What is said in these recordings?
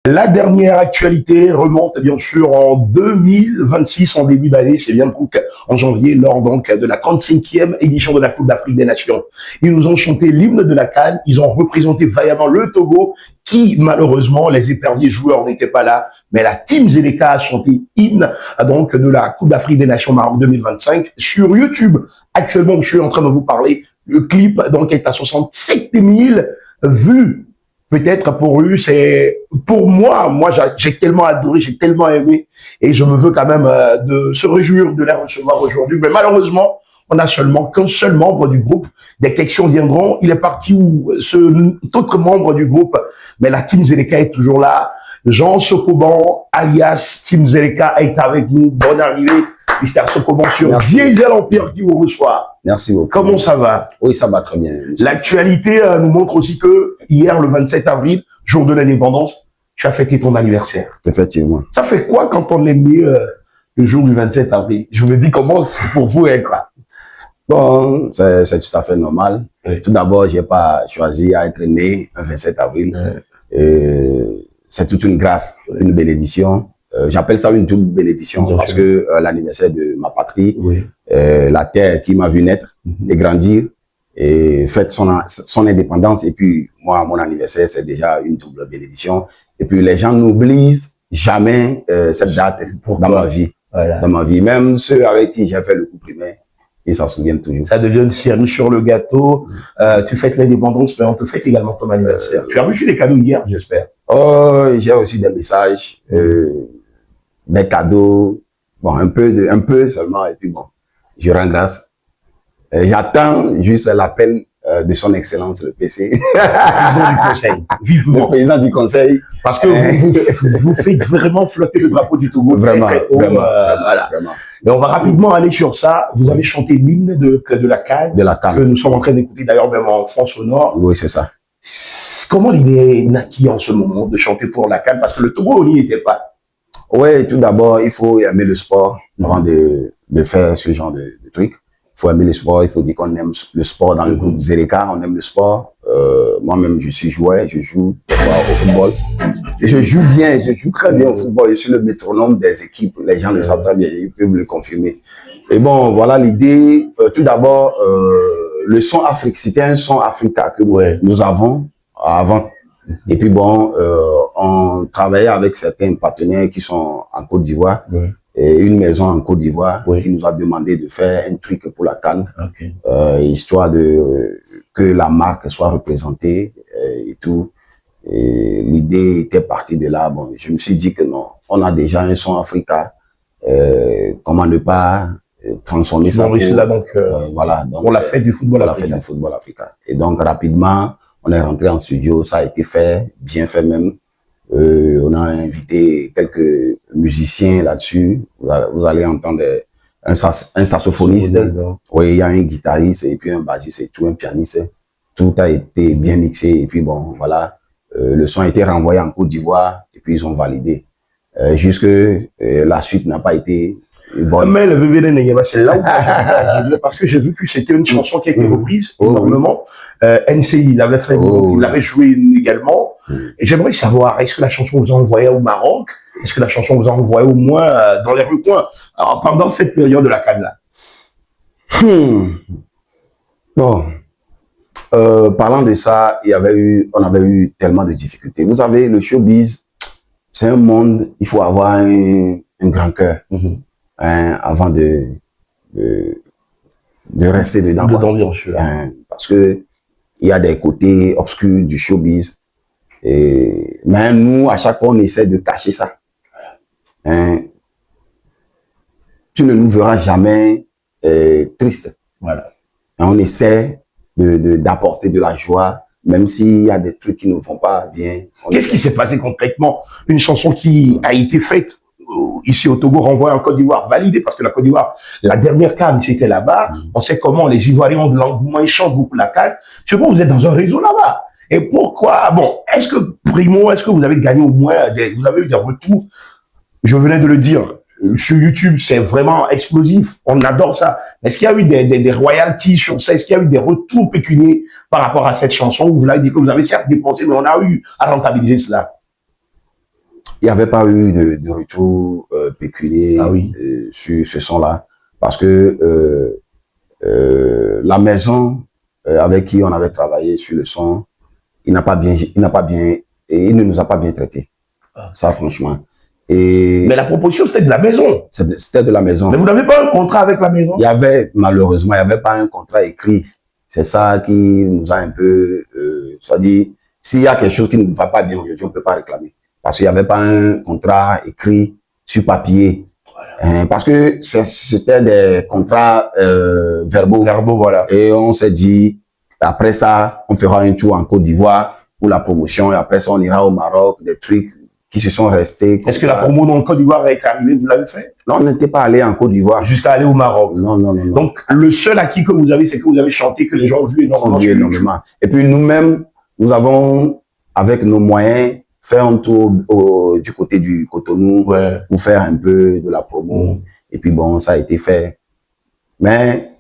La dernière actualité remonte bien sûr en 2026, en début d'année, c'est bien donc en janvier, lors donc de la 35e édition de la Coupe d'Afrique des Nations. Ils nous ont chanté l'hymne de la CAN, ils ont représenté vaillamment le Togo, qui malheureusement, les éperviers joueurs n'étaient pas là, mais la Team Zeleka a chanté hymne donc de la Coupe d'Afrique des Nations Maroc 2025 sur YouTube. Actuellement, je suis en train de vous parler, le clip donc est à 67 000 vues. Peut-être pour lui, c'est pour moi j'ai tellement adoré, j'ai tellement aimé et je me veux quand même de se réjouir de les recevoir aujourd'hui. Mais malheureusement, on n'a seulement qu'un seul membre du groupe. Des questions viendront. Il est parti où ce autre membre du groupe, mais la Team Zeleka est toujours là. Jean Sokoban, alias Team Zeleka, est avec nous. Bonne arrivée, Mr. Sokoban sur Diesel Empire qui vous reçoit. Merci beaucoup. Comment ça va? Oui, ça va très bien. L'actualité nous montre aussi que hier, le 27 avril, jour de l'indépendance, tu as fêté ton anniversaire. Effectivement. Ça fait quoi quand on est né le jour du 27 avril? Je me dis comment c'est pour vous, hein, quoi. Bon, c'est tout à fait normal. Oui. Tout d'abord, j'ai pas choisi à être né un 27 avril. Oui. C'est toute une grâce, une bénédiction. J'appelle ça une double bénédiction parce que l'anniversaire de ma patrie, oui. La terre qui m'a vu naître et grandir et fête son indépendance. Et puis, moi, mon anniversaire, c'est déjà une double bénédiction. Et puis, les gens n'oublient jamais cette date dans ma vie. Voilà. Dans ma vie. Même ceux avec qui j'ai fait le coup primaire, ils s'en souviennent toujours. Ça devient une cerise sur le gâteau. Tu fêtes l'indépendance, mais on te fête également ton anniversaire. Tu as reçu des cadeaux hier, j'espère. Oh, j'ai reçu des messages, des cadeaux, bon, un peu seulement, et puis bon, je rends grâce. J'attends juste l'appel de son excellence, le PC. Le président du conseil, vivement. Le président du conseil. Parce que vous faites vraiment flotter le drapeau du Togo. Vraiment, très haut, voilà. Vraiment. Et on va rapidement aller sur ça. Vous avez chanté l'hymne de la CAN. De la CAN. Que nous sommes en train d'écouter d'ailleurs même en France au Nord. Oui, c'est ça. Comment l'idée est naquie en ce moment de chanter pour la CAN? Parce que le Togo, on n'y était pas. Oui, tout d'abord, il faut aimer le sport avant de faire ce genre de truc. Il faut aimer le sport, il faut dire qu'on aime le sport dans le groupe Zeleka, on aime le sport. Moi-même, je suis joueur, je joue au football. Et je joue bien, je joue très bien au football. Je suis le métronome des équipes, les gens le savent très bien, ils peuvent le confirmer. Et bon, voilà l'idée. Tout d'abord, le son Afrique, c'était un son Africa que nous avons avant. Et puis bon, on travaillait avec certains partenaires qui sont en Côte d'Ivoire. Et une maison en Côte d'Ivoire qui nous a demandé de faire un truc pour la CAN, histoire que la marque soit représentée et tout. Et l'idée était partie de là. Bon, je me suis dit que non, on a déjà un son Africa. Comment ne pas transformer ça pour, voilà, donc, pour la fête du football africain. La fête du football africain. Et donc rapidement, on est rentré en studio. Ça a été fait, bien fait même. On a invité quelques musiciens là-dessus. Vous allez entendre un saxophoniste. Oui, il y a un guitariste et puis un bassiste et tout, un pianiste. Tout a été bien mixé et puis bon, voilà. Le son a été renvoyé en Côte d'Ivoire et puis ils ont validé. Jusque la suite n'a pas été bonne. Mais le VVD c'est là où parce que j'ai vu que c'était une chanson qui a été reprise énormément. NCI, il avait fait, il l'avait joué également. Et j'aimerais savoir, est-ce que la chanson vous a envoyé au Maroc? Est-ce que la chanson vous a envoyé au moins dans les recoins pendant cette période de la CAN là? Bon, parlant de ça, on avait eu tellement de difficultés. Vous savez, le showbiz, c'est un monde, il faut avoir un grand cœur avant de rester dedans. Parce que il y a des côtés obscurs du showbiz. Mais nous, à chaque fois, on essaie de cacher ça. Tu ne nous verras jamais tristes. Voilà. On essaie d'apporter de la joie, même s'il y a des trucs qui ne vont pas bien. Qu'est-ce qui s'est passé concrètement? Une chanson qui a été faite ici au Togo, renvoyée en Côte d'Ivoire, validée, parce que la Côte d'Ivoire, la dernière CAN, c'était là-bas. On sait comment les Ivoiriens ont de l'engouement, ils chantent beaucoup la CAN. Je sais pas, vous êtes dans un réseau là-bas. Et pourquoi? Bon, est-ce que, Primo, est-ce que vous avez gagné au moins vous avez eu des retours? Je venais de le dire. sur YouTube, c'est vraiment explosif. On adore ça. Est-ce qu'il y a eu des royalties sur ça? Est-ce qu'il y a eu des retours pécuniaires par rapport à cette chanson où vous l'avez dit que vous avez certes dépensé, mais on a eu à rentabiliser cela? Il n'y avait pas eu de retour pécunier sur ce son-là, parce que la maison avec qui on avait travaillé sur le son, il ne nous a pas bien traités. Ça, franchement. Mais la proposition, c'était de la maison. C'était de la maison. Mais vous n'avez pas un contrat avec la maison? Malheureusement, il n'y avait pas un contrat écrit. C'est ça qui nous a un peu, c'est-à-dire, s'il y a quelque chose qui ne va pas bien aujourd'hui, on ne peut pas réclamer. Parce qu'il n'y avait pas un contrat écrit sur papier. Voilà. Parce que c'était des contrats verbaux. Voilà. Et on s'est dit, après ça, on fera un tour en Côte d'Ivoire pour la promotion. Et après ça, on ira au Maroc, des trucs qui se sont restés. Est-ce que la promo en Côte d'Ivoire est arrivée, vous l'avez fait? Non, on n'était pas allé en Côte d'Ivoire. Jusqu'à aller au Maroc? Non. Donc, le seul acquis que vous avez, c'est que vous avez chanté, que les gens ont vu énormément. Et puis nous-mêmes, nous avons, avec nos moyens, fait un tour du côté du Cotonou pour faire un peu de la promo. Et puis bon, ça a été fait. Mais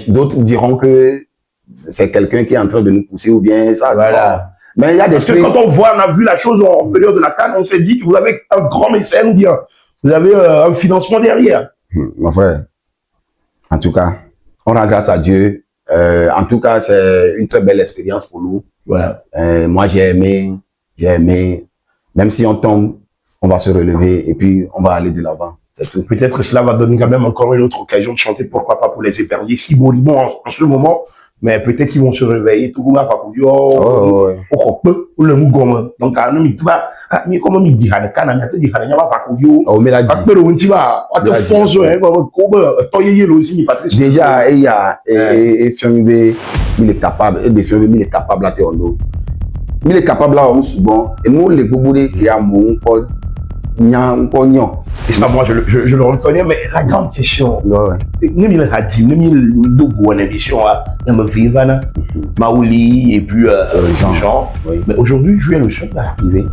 d'autres diront que c'est quelqu'un qui est en train de nous pousser ou bien ça. Voilà. Bon. Mais il y a des trucs. Parce que quand on a vu la chose en période de la CAN, on s'est dit que vous avez un grand mécène ou bien vous avez un financement derrière. Mon frère, en tout cas, on rend grâce à Dieu. En tout cas, c'est une très belle expérience pour nous. Voilà. Moi, j'ai aimé. Même si on tombe, on va se relever et puis on va aller de l'avant. C'est tout. Peut-être que cela va donner quand même encore une autre occasion de chanter, pourquoi pas pour les éperviers, si moribonds en ce moment, mais peut-être qu'ils vont se réveiller. Tout le monde va pas dire, le mougom. Donc, mais comment il dit, déjà, il est capable, il est capable à Théondo. Il est capable là, on se bon, et nous, les goboulés qui a mon pote, et ça, moi, je le reconnais, mais la grande question, nous, il a dit, nous, émission, Maouli, et puis Jean. Mais aujourd'hui, je suis le seul à arriver.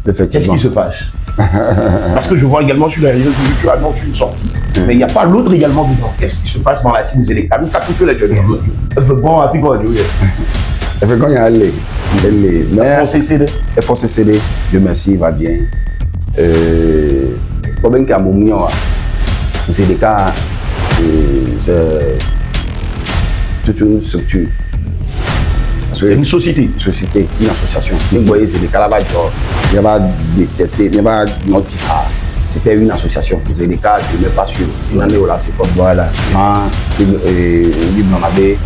Qu'est-ce qui se passe? Parce que je vois également sur les réseaux sociaux, tu annonces une sortie, mais il n'y a pas l'autre également dedans. Qu'est-ce qui se passe dans la team Zéleka? Nous, t'as tout les jeunes. Bon, avec quoi, quand il y a les FOCCD, Dieu merci, il va bien. Problème qu'à mon mignon, c'est des cas, c'est toute une structure. Une société, une association. Vous voyez, c'est des cas là-bas, il n'y a pas détecté, il n'y a pas notifié. C'était une association. C'est des cas, je ne mets pas sûr. Il y en a là, c'est comme voilà. Il en avait.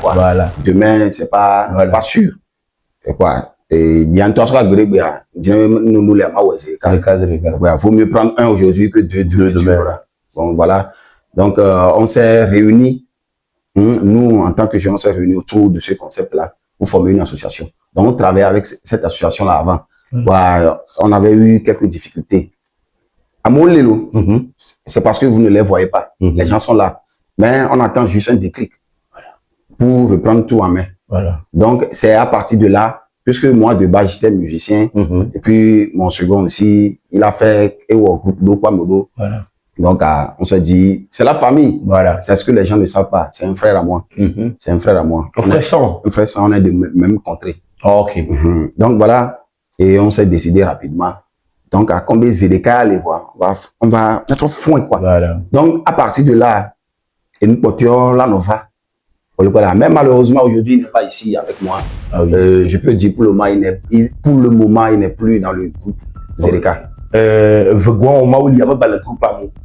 Voilà. Demain, c'est pas sûr. Et quoi? Et bientôt, il vaut mieux prendre un aujourd'hui que deux demain. Bon, voilà. Donc, on s'est réunis. Nous, en tant que jeunes, on s'est réunis autour de ce concept-là pour former une association. Donc, on travaillait avec cette association-là avant. On avait eu quelques difficultés. À Molelo, c'est parce que vous ne les voyez pas. Les gens sont là. Mais on attend juste un déclic pour reprendre tout en main. Voilà. Donc, c'est à partir de là, puisque moi, de base, j'étais musicien, et puis mon second aussi, il a fait Ewo groupe d'eau, quoi, Modo. Voilà. Donc, on se dit, c'est la famille. Voilà. C'est ce que les gens ne savent pas. C'est un frère à moi. C'est un frère à moi. Un frère sang. Un frère sang, on est de même contrée. Oh, ok. Donc, voilà. Et on s'est décidé rapidement. Donc, à combien Zéleka aller voir, on va mettre au fond, quoi. Voilà. Donc, à partir de là, et nous portions la Nova. Même malheureusement, aujourd'hui, il n'est pas ici avec moi. Ah oui. Je peux dire, pour le moment, il n'est plus dans le groupe Zéleka. Pour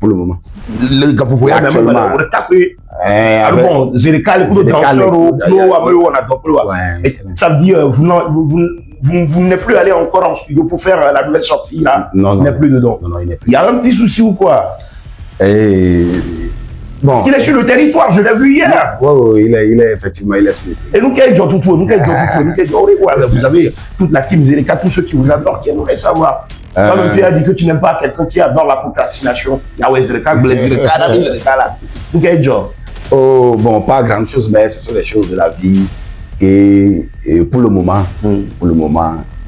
le moment. Le gars, vous pouvez actuellement. Bon, Zéleka, ça veut dire, vous n'êtes plus allé encore en studio pour faire la nouvelle sortie, là. Non. Il n'est plus dedans. Non, il n'est plus. Il y a un petit souci ou quoi? Bon. Parce qu'il est sur le territoire, je l'ai vu hier. Oui, il est effectivement, il est sur le territoire. Et nous, vous avez toute la team Zéleka, tous ceux qui vous adorent, qui aimeraient savoir. Toi-même, tu as dit que tu n'aimes pas quelqu'un qui adore la procrastination. Zéleka, là. Nous, quel job? Oh, bon, pas grand chose, mais ce sont des choses de la vie. Et pour le moment,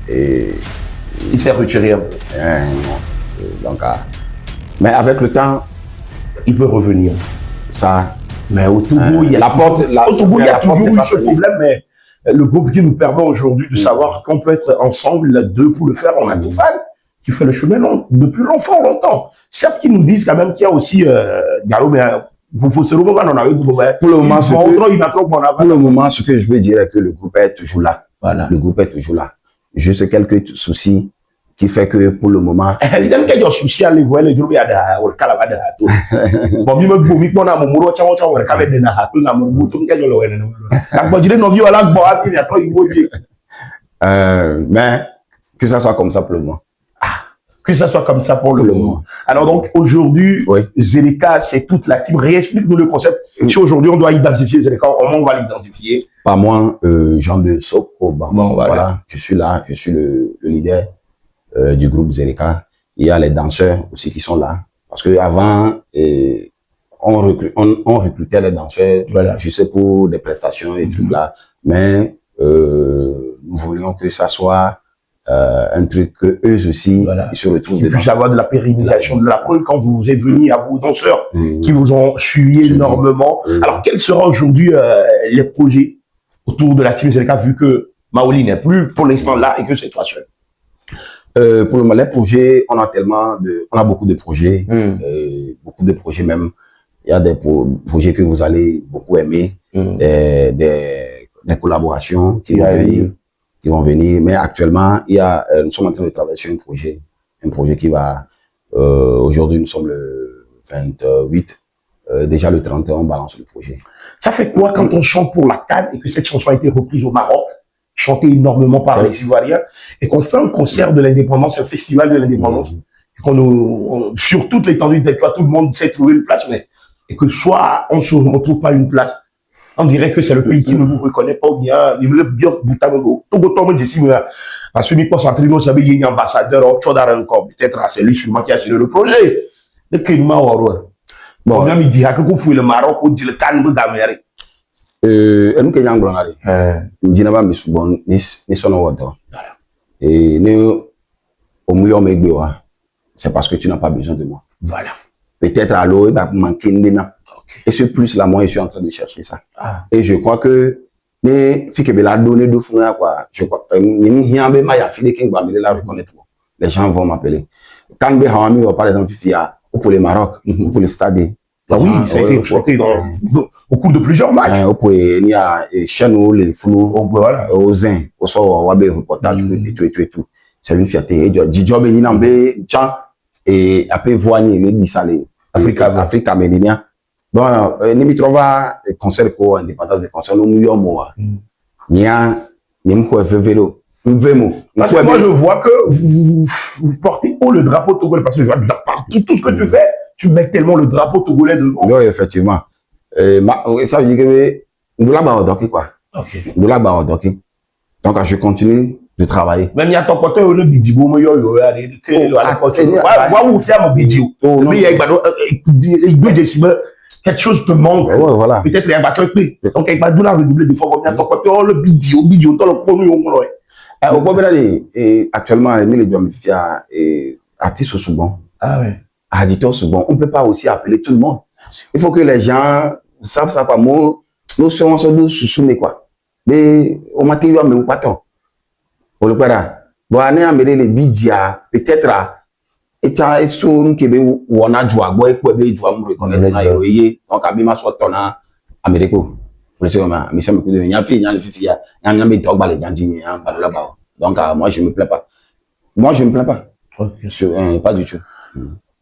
il s'est retiré un peu. Donc, Mais avec le temps, il peut revenir. Ça... Mais au Togo, il y a toujours eu ce problème, mais le groupe qui nous permet aujourd'hui de savoir qu'on peut être ensemble, deux pour le faire, on a tout fan qui fait le chemin depuis longtemps. Certes, qu'ils nous disent quand même qu'il y a aussi Gallo, mais pour le moment, ce que je veux dire est que le groupe est toujours là. Voilà. Le groupe est toujours là. Juste quelques soucis qui fait que pour le moment. J'aime qu'il y a des soucis à les voir, les groupes, il y a des calabas de tout. Bon, je me dis, on a mon muro, on a un de na tout na mon mouton, qu'il y a le mais que ça soit comme ça pour le moment. Que ça soit comme ça pour le moment. Alors donc, aujourd'hui, oui. Zeleka, c'est toute la team. Réexplique-nous le concept. Si aujourd'hui, on doit identifier Zeleka, comment on va l'identifier? Pas moi, Jean de Soko. Bon, voilà, je suis là, je suis le leader du groupe Zeleka. Il y a les danseurs aussi qui sont là. Parce que avant, on recrutait les danseurs, voilà. Je sais, pour des prestations et trucs là. Mais nous voulions que ça soit un truc que eux aussi, voilà. Ils se retrouvent dedans. Puis avoir de la pérennisation, de la preuve quand vous êtes venus à vos danseurs qui vous ont suivi énormément. Alors, quels seront aujourd'hui les projets autour de la team Zeleka, vu que Maoli n'est plus pour l'instant là et que c'est toi seul? Pour le moment, les projets, on a beaucoup de projets, beaucoup de projets même. Il y a des projets que vous allez beaucoup aimer, des collaborations qui vont venir, mais actuellement, nous sommes en train de travailler sur un projet qui va, aujourd'hui nous sommes le 28, déjà le 31 on balance le projet. Ça fait quoi quand on chante pour la CAN et que cette chanson a été reprise au Maroc, chantée énormément par les Ivoiriens, et qu'on fait un concert de l'indépendance, un festival de l'indépendance, sur toute l'étendue du territoire, tout le monde sait trouver une place, et que soit on ne se retrouve pas une place. On dirait que c'est le pays qui ne nous reconnaît pas bien. Il me bien Boutamogo. Tout le monde ici, à ce niveau, ça nous savait qu'il y a un ambassadeur, encore. Peut-être c'est lui sûrement qui a géré le projet. Le climat, bon, même il dira que vous pouvez le Maroc, vous dites le calme de Gaméré. Nous, qui sommes en nous disons pas, mais souvent, nous sommes en ordre. Et nous, au mieux, on m'aide, c'est parce que tu n'as pas besoin de moi. Voilà. Peut-être à l'eau, il va manquer de nous. Et ce plus là, moi, je suis en train de chercher ça. Et je crois que les filles qui la donné de fou quoi. Je crois les gens vont m'appeler. Quand par exemple, pour le Maroc, pour le stade. Ah oui, ça a été chanté au cours de plusieurs matchs. Il y a Chano, les flous, aux Zin, au sort, reportage, et tout. C'est une fierté. Didjo Beninambe, et après, voigner les bissalés. Afrique amérindienne. Bon, nous me trouvons concert pour indépendance de concert, nous nous mois. Parce que moi, je vois que vous portez haut le drapeau togolais, parce que je vois partout, tout ce que tu fais, tu mets tellement le drapeau togolais devant. Oui, effectivement. Ça veut dire que nous l'avons quoi. Nous l'avons donc, je continue de travailler. Même il y a ton côté, le bidibo, mais quelque chose te manque. Ouais, voilà. Peut-être il y a un bateau qui donc il va nous la redoubler de fois comme il y a ton côté, le bidio, dans le premier au Bobela, actuellement, les gens me fient artistes souvent. Ah ouais. Aditeurs souvent. On peut pas aussi appeler tout le monde. Il faut que les gens savent ça, pas moi. Nous sommes sous quoi. Mais au matériel, mais au patron. Au le père. Bon, on a amené les bidia, peut-être, et tu as son qui est où on a joué, boy, quoi, be joué, me reconnaître, donc, à bima soit ton Amérique. Mais ça me coûte de rien, fille, rien, fille, rien, mais toi, les gens disent, là-bas. Donc, moi, je me plains pas. Moi, je me plains pas. Pas du tout.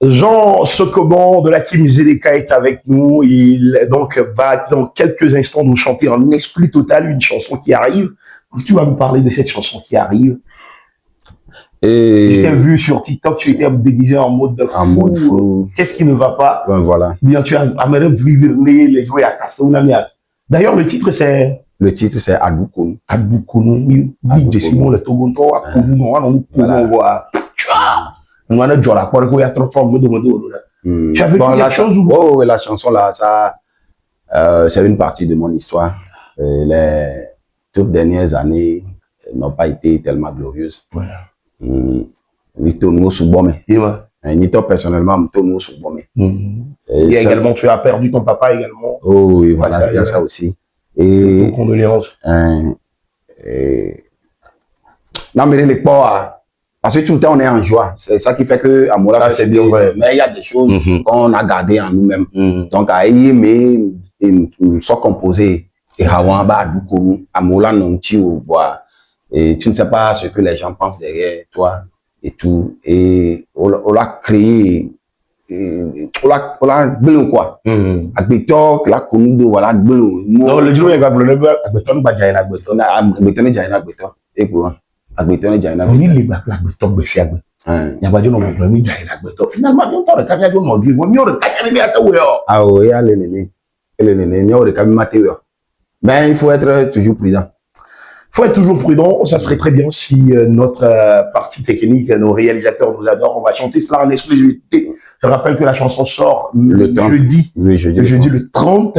Jean Sokoban de la team Zeleka est avec nous. Il donc va dans quelques instants nous chanter en exclu total une chanson qui arrive. Tu vas me parler de cette chanson qui arrive. Je t'ai vu sur TikTok, tu étais déguisé en mode fou. Qu'est-ce qui ne va pas? Ben voilà. Bien, tu as amené vivre les jouets à Kassaounamia. D'ailleurs, le titre c'est Adboukoun. Adboukoun. Simon le Togonto, Akounou, tu avais quelque chose ou? Oh, la chanson là, ça, c'est une partie de mon histoire. Les toutes dernières années n'ont pas été tellement glorieuses. Voilà. Victor nous soubomé. Nito, personnellement, tout nous souvent. Et également, tu as perdu ton papa également. Oh, oui, voilà, il y a ça aussi. Et condoléances. Non, mais les pas, parce que tout le temps, on est en joie. C'est ça qui fait que, à moi, c'est bien vrai. Mais il y a des choses qu'on a gardées en nous-mêmes. Donc, à y aimer, nous sommes composés. Et avant, bah, du coup, à moi, non, tu vois. Et tu ne sais pas ce que les gens pensent derrière toi et tout. Et on l'a créé. On l'a bleu quoi. Agbeto, la connu voilà bleu. Non, le jour où il va bleu, agbeto ba jaina agbeto. Agbeto ne jaina agbeto. Et quoi? Agbeto ne jaina agbeto. On dit les agbeto befi agbeto. Il y a pas de nom bleu ni jaina agbeto. Finalement, on t'aurait qu'à dire mon Dieu, mieux le qu'à dire à toi. Ah oui, allez néné. Allez néné, mieux le qu'à mater. Ben il faut être toujours prudent. Faut être toujours prudent. Ça serait très bien si notre partie technique, nos réalisateurs nous adorent. On va chanter cela en exclusivité. Je rappelle que la chanson sort le jeudi le 30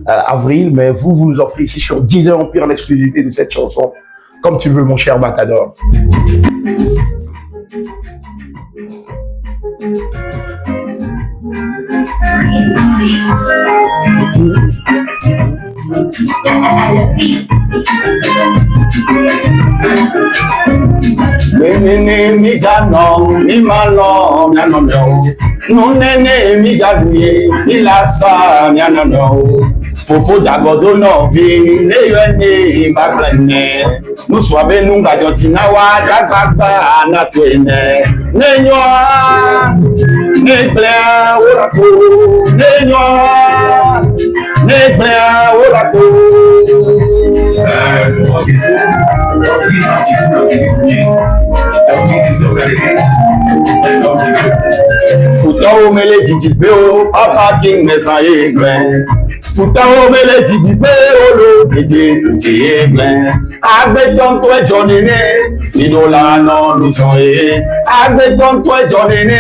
avril. Mais vous nous offrez ici sur Deezer Empire l'exclusivité de cette chanson. Comme tu veux, mon cher Matador. Nene mi jano mi malo mi anono no nene mi jaduye mi lasa mi anono fofo jagodo no vi ne yene baglene no swabe nu gajo tinawa jagbagba na to ene nenyo ne bla orako nenyo ne bla orako Futa o mele jijipe o, papa king mesa egbe. Futa o mele jijipe o lo keje egbe. Agbeton to ejo nene, nidola no luson e. Agbeton to ejo nene,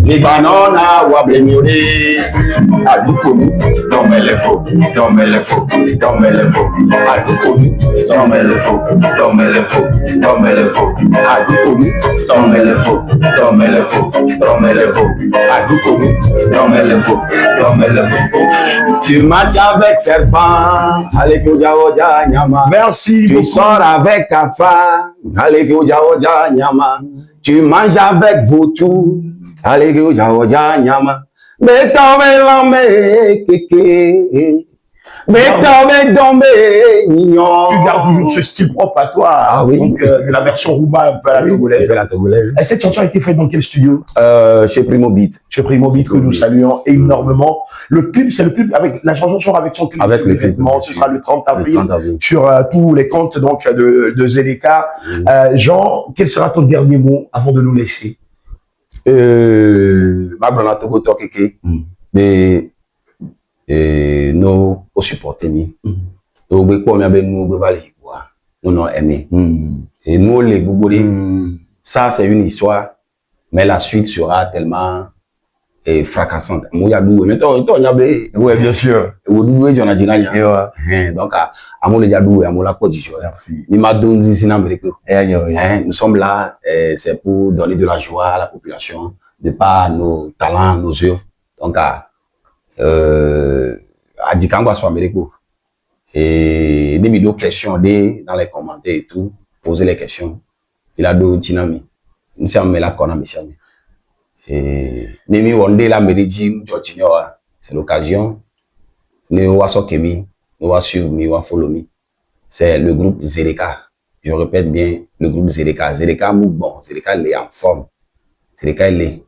ni banana wa blemi ore. Aduko mi, don melefo, don melefo, don melefo. Aduko mi, don melefo, don melefo, don melefo. Aduko mi, don melefo, don melefo, don melefo. Aduko mi, don melefo, don melefo. Tu marches avec serpent, allez koja oja nyama. Merci. Tu sors avec ta femme, allez koja oja nyama. Tu manges avec vautour, allez koja oja nyama. Beto me keke. Tu gardes toujours ce style propre à toi. Ah oui. Donc, la version Rumba un peu à la togolaise. Et cette chanson a été faite dans quel studio? Chez Primo Beat. Chez Primo Beat, que nous saluons énormément. Le clip, c'est le clip avec, la chanson sort avec son clip. Avec le clip. Ce sera le 30 avril. Sur tous les comptes, donc, de Zeleka. Jean, quel sera ton dernier mot avant de nous laisser? Ma blonde Togo Tokeke. Mais, nous, au supporter, nous, nous aimé. Et nous, les Gougoulés, ça, c'est une histoire, mais la suite sera tellement fracassante. Oui, bien sûr. Donc, à mon Yadou et à mon Laco du jour. Nous sommes là, c'est pour donner de la joie à la population, de par nos talents, nos œuvres. Donc, à Dikangwa soit Américo. Et des millions de questions dans les commentaires et tout, poser les questions. Il a deux tinami. Nous sommes là qu'on a mis. Et Nemi Wonde la Meridi Georgina, c'est l'occasion. Nous va Kemi, nous va suivre, nous va follow me. C'est le groupe Zeleka. Je répète bien, le groupe Zeleka. Zeleka mou bon, Zeleka il est en forme. Zeleka il est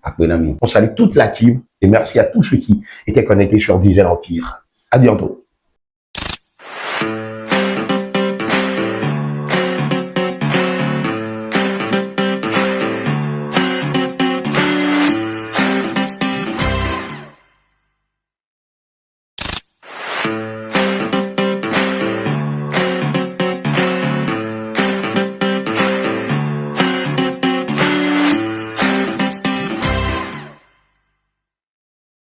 à Kwenami. On salue toute la team et merci à tous ceux qui étaient connectés sur Deezer Empire. À bientôt.